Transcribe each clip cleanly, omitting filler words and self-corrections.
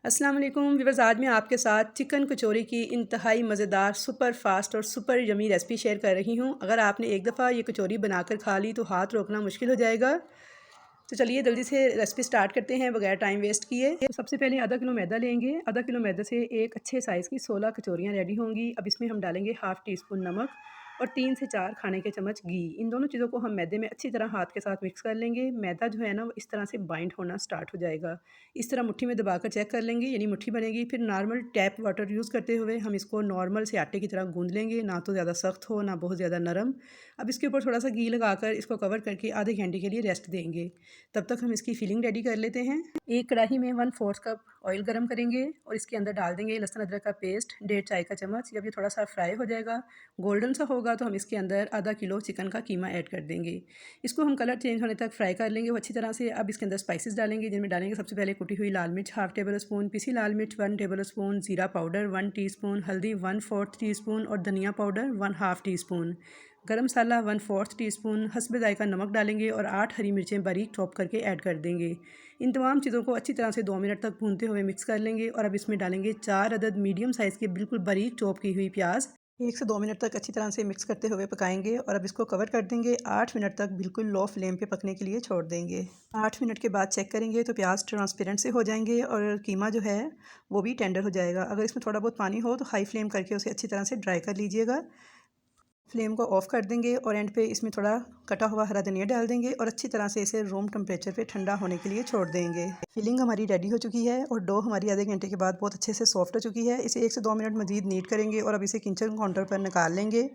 अस्सलाम वालेकुम व्यूअर्स, आज मैं आपके साथ चिकन कचौरी की इंतहाई मज़ेदार सुपर फास्ट और सुपर यमी रेसिपी शेयर कर रही हूँ। अगर आपने एक दफ़ा ये कचौरी बनाकर खा ली तो हाथ रोकना मुश्किल हो जाएगा। तो चलिए जल्दी से रेसिपी स्टार्ट करते हैं बगैर टाइम वेस्ट किए। तो सबसे पहले आधा किलो मैदा लेंगे। आधा किलो मैदे से एक अच्छे साइज़ की 16 कचौरियाँ रेडी होंगी। अब इसमें हम डालेंगे हाफ़ टी स्पून नमक और 3 से 4 खाने के चम्मच घी। इन दोनों चीज़ों को हम मैदे में अच्छी तरह हाथ के साथ मिक्स कर लेंगे। मैदा जो है ना वो इस तरह से बाइंड होना स्टार्ट हो जाएगा। इस तरह मुट्ठी में दबाकर चेक कर लेंगे, यानी मुट्ठी बनेगी। फिर नॉर्मल टैप वाटर यूज़ करते हुए हम इसको नॉर्मल से आटे की तरह गूंद लेंगे, ना तो ज़्यादा सख्त हो ना बहुत ज़्यादा नरम। अब इसके ऊपर थोड़ा सा घी लगाकर इसको कवर करके आधे घंटे के लिए रेस्ट देंगे। तब तक हम इसकी फिलिंग रेडी कर लेते हैं। एक कढ़ाई में 1/4 कप ऑयल गरम करेंगे और इसके अंदर डाल देंगे लहसुन अदरक का पेस्ट 1.5 चाय का चम्मच। जब ये थोड़ा सा फ्राई हो जाएगा, गोल्डन सा होगा, तो हम इसके अंदर आधा किलो चिकन का कीमा ऐड कर देंगे। इसको हम कलर चेंज होने तक फ्राई कर लेंगे वो अच्छी तरह से। अब इसके अंदर स्पाइसेस डालेंगे, जिनमें डालेंगे सबसे पहले कुटी हुई लाल मिर्च हाफ टेबल स्पून, पिसी लाल मिर्च 1 टेबल स्पून, ज़ीरा पाउडर 1 टीस्पून, हल्दी 1/4 टीस्पून और धनिया पाउडर 1/2 टीस्पून, गरम मसाला 1/4 टीस्पून, हस्ब जायका नमक डालेंगे और 8 हरी मिर्चें बारीक चॉप करके ऐड कर देंगे। इन तमाम चीज़ों को अच्छी तरह से 2 मिनट तक भूनते हुए मिक्स कर लेंगे। और अब इसमें डालेंगे 4 अदद मीडियम साइज़ के बिल्कुल बारीक चॉप की हुई प्याज। 1 से 2 मिनट तक अच्छी तरह से मिक्स करते हुए पकाएंगे और अब इसको कवर कर देंगे। 8 मिनट तक बिल्कुल लो फ्लेम पे पकने के लिए छोड़ देंगे। 8 मिनट के बाद चेक करेंगे तो प्याज ट्रांसपेरेंट से हो जाएंगे और कीमा जो है वो भी टेंडर हो जाएगा। अगर इसमें थोड़ा बहुत पानी हो तो हाई फ्लेम करके उसे अच्छी तरह से ड्राई कर लीजिएगा। फ्लेम को ऑफ़ कर देंगे और एंड पे इसमें थोड़ा कटा हुआ हरा धनिया डाल देंगे और अच्छी तरह से इसे रूम टेम्परेचर पे ठंडा होने के लिए छोड़ देंगे। फिलिंग हमारी रेडी हो चुकी है और डो हमारी आधे घंटे के बाद बहुत अच्छे से सॉफ्ट हो चुकी है। इसे 1 से 2 मिनट मज़ीद नीट करेंगे और अब इसे किचन काउंटर पर निकाल लेंगे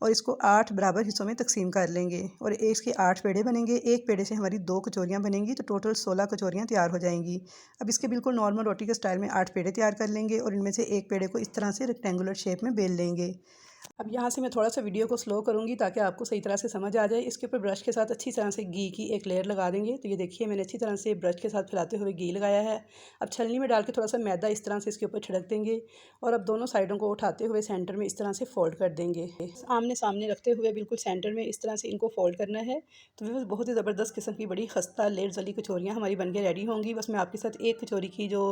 और इसको 8 बराबर हिस्सों में तकसीम कर लेंगे और इसके 8 पेड़े बनेंगे। एक पेड़े से हमारी 2 कचौरियाँ बनेंगी, तो टोटल 16 कचौरियाँ तैयार हो जाएंगी। अब इसके बिल्कुल नॉर्मल रोटी के स्टाइल में 8 पेड़े तैयार कर लेंगे और इनमें से एक पेड़े को इस तरह से रेक्टेंगुलर शेप में बेल लेंगे। अब यहाँ से मैं थोड़ा सा वीडियो को स्लो करूँगी ताकि आपको सही तरह से समझ आ जाए। इसके ऊपर ब्रश के साथ अच्छी तरह से घी की एक लेयर लगा देंगे। तो ये देखिए मैंने अच्छी तरह से ब्रश के साथ फैलाते हुए घी लगाया है। अब छलनी में डाल के थोड़ा सा मैदा इस तरह से इसके ऊपर छिड़क देंगे और अब दोनों साइडों को उठाते हुए सेंटर में इस तरह से फोल्ड कर देंगे। आमने सामने रखते हुए बिल्कुल सेंटर में इस तरह से इनको फोल्ड करना है। तो बस बहुत ही ज़बरदस्त किस्म की बड़ी खस्ता लेयर्स वाली कचौरियाँ हमारी बन के रेडी होंगी। बस मैं आपके साथ एक कचौरी की जो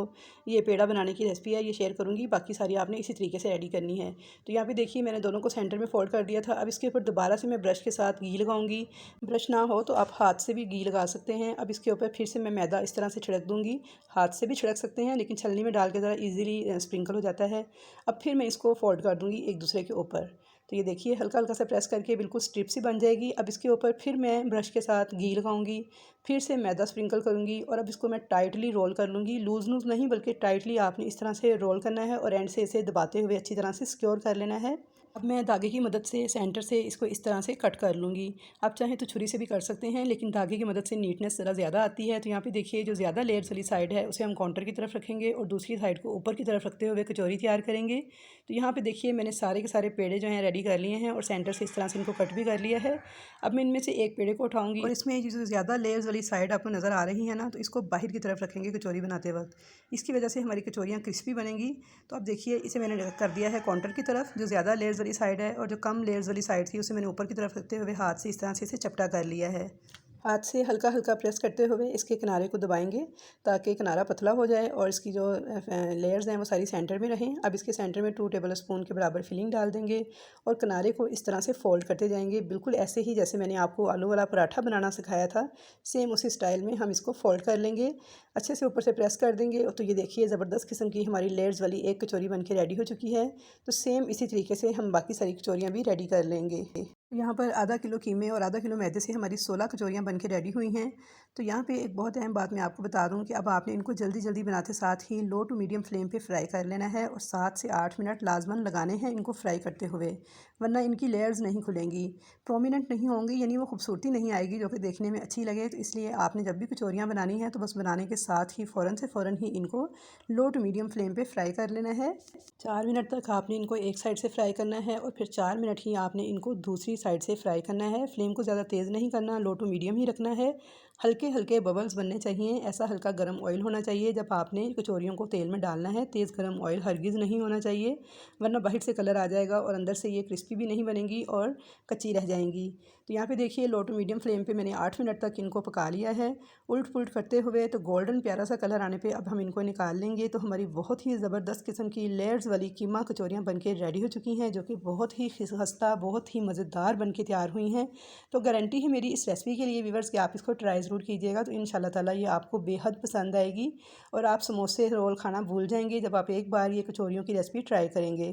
ये पेड़ा बनाने की रेसिपी है ये शेयर करूँगी, बाकी सारी आपने इसी तरीके से रेडी करनी है। तो यहाँ पे देखिए मैंने दोनों को सेंटर में फोल्ड कर दिया था। अब इसके ऊपर दोबारा से मैं ब्रश के साथ घी लगाऊंगी। ब्रश ना हो तो आप हाथ से भी घी लगा सकते हैं। अब इसके ऊपर फिर से मैं मैदा इस तरह से छिड़क दूंगी। हाथ से भी छिड़क सकते हैं, लेकिन छलनी में डाल के ज़रा इजीली स्प्रिंकल हो जाता है। अब फिर मैं इसको फोल्ड कर दूंगी एक दूसरे के ऊपर। तो ये देखिए हल्का हल्का सा प्रेस करके बिल्कुल स्ट्रिप सी बन जाएगी। अब इसके ऊपर फिर मैं ब्रश के साथ घी लगाऊंगी, फिर से मैदा स्प्रिंकल करूंगी और अब इसको मैं टाइटली रोल कर लूँगी। लूज़ लूज़ नहीं बल्कि टाइटली आपने इस तरह से रोल करना है और एंड से इसे दबाते हुए अच्छी तरह से सिक्योर कर लेना है। अब मैं धागे की मदद से सेंटर से इसको इस तरह से कट कर लूँगी। आप चाहें तो छुरी से भी कर सकते हैं, लेकिन धागे की मदद से नीटनेस ज़रा ज़्यादा आती है। तो यहाँ पे देखिए जो ज़्यादा लेयर्स वाली साइड है उसे हम काउंटर की तरफ रखेंगे और दूसरी साइड को ऊपर की तरफ रखते हुए कचौरी तैयार करेंगे। तो यहाँ पे देखिए मैंने सारे के सारे पेड़े जो हैं रेडी कर लिए हैं और सेंटर से इस तरह से इनको कट भी कर लिया है। अब मैं इनमें से एक पेड़े को उठाऊँगी और इसमें जो ज़्यादा लेयर्स वाली साइड आपको नज़र आ रही है ना, तो इसको बाहर की तरफ रखेंगे कचौरी बनाते वक्त। इसकी वजह से हमारी कचौरियाँ क्रिस्पी बनेंगी। तो अब देखिए इसे मैंने कर दिया है काउंटर की तरफ, जो ज़्यादा लेयर्स वाली साइड है, और जो कम लेयर्स वाली साइड थी उसे मैंने ऊपर की तरफ रखते हुए हाथ से इस तरह से इसे चपटा कर लिया है। हाथ से हल्का हल्का प्रेस करते हुए इसके किनारे को दबाएंगे ताकि किनारा पतला हो जाए और इसकी जो लेयर्स हैं वो सारी सेंटर में रहें। अब इसके सेंटर में 2 टेबल स्पून के बराबर फिलिंग डाल देंगे और किनारे को इस तरह से फोल्ड करते जाएंगे, बिल्कुल ऐसे ही जैसे मैंने आपको आलू वाला पराठा बनाना सिखाया था। सेम उसी स्टाइल में हम इसको फोल्ड कर लेंगे, अच्छे से ऊपर से प्रेस कर देंगे। तो ये देखिए ज़बरदस्त किस्म की हमारी लेयर्स वाली एक कचौरी बन के रेडी हो चुकी है। तो सेम इसी तरीके से हम बाकी सारी कचौरियाँ भी रेडी कर लेंगे। यहाँ पर आधा किलो कीमे और आधा किलो मैदे से हमारी 16 कचौरियाँ बन के रेडी हुई हैं। तो यहाँ पे एक बहुत अहम बात मैं आपको बता दूँ कि अब आपने इनको जल्दी जल्दी बनाते साथ ही लो टू मीडियम फ्लेम पे फ्राई कर लेना है और 7 से 8 मिनट लाजमन लगाने हैं इनको फ्राई करते हुए, वरना इनकी लेयर्स नहीं खुलेंगी, प्रोमिनेंट नहीं होंगी, यानी वो खूबसूरती नहीं आएगी जो कि देखने में अच्छी लगे। तो इसलिए आपने जब भी कचौरियाँ बनानी है तो बस बनाने के साथ ही फ़ौरन ही इनको लो टू मीडियम फ्लेम पर फ्राई कर लेना है। 4 मिनट तक आपने इनको एक साइड से फ्राई करना है और फिर 4 मिनट ही आपने इनको दूसरी साइड से फ्राई करना है। फ्लेम को ज़्यादा तेज़ नहीं करना, लो टू मीडियम ही रखना है। हल्के हल्के बबल्स बनने चाहिए। ऐसा हल्का गर्म ऑयल होना चाहिए जब आपने कचौरियों को तेल में डालना है। तेज़ गर्म ऑयल हरगिज़ नहीं होना चाहिए, वरना बाहर से कलर आ जाएगा और अंदर से ये क्रिस्पी भी नहीं बनेंगी और कच्ची रह जाएंगी। तो यहाँ पे देखिए लो टू मीडियम फ्लेम पे मैंने 8 मिनट तक इनको पका लिया है, उलट पुलट करते हुए। तो गोल्डन प्यारा सा कलर आने पे अब हम इनको निकाल लेंगे। तो हमारी बहुत ही ज़बरदस्त किस्म की लेयर्स वाली कीमा कचौरियाँ बनके रेडी हो चुकी हैं, जो कि बहुत ही खस्ता, बहुत ही मज़ेदार बनके तैयार हुई हैं। तो गारंटी है मेरी इस रेसिपी के लिए व्यूअर्स कि आप इसको ट्राई ज़रूर कीजिएगा। तो इंशाल्लाह ताला ये आपको बेहद पसंद आएगी और आप समोसे रोल खाना भूल जाएंगे जब आप एक बार ये कचौरियों की रेसिपी ट्राई करेंगे।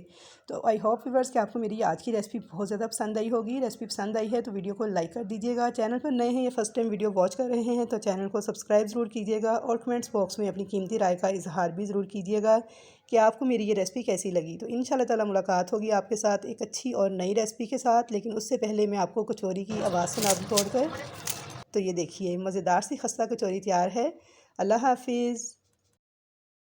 तो आई होप व्यूअर्स कि आपको मेरी आज की रेसिपी बहुत ज़्यादा पसंद आई होगी। रेसिपी पसंद आई है तो वीडियो को लाइक कर दीजिएगा। चैनल पर नए हैं या फर्स्ट टाइम वीडियो वॉच कर रहे हैं तो चैनल को सब्सक्राइब ज़रूर कीजिएगा और कमेंट्स बॉक्स में अपनी कीमती राय का इजहार भी ज़रूर कीजिएगा कि आपको मेरी ये रेसिपी कैसी लगी। तो इंशाल्लाह ताला मुलाकात होगी आपके साथ एक अच्छी और नई रेसिपी के साथ। लेकिन उससे पहले मैं आपको कचौरी की आवाज़ सुना दूँ तोड़ कर। तो ये देखिए मज़ेदार सी खस्ता कचौरी तैयार है। अल्लाह हाफिज़।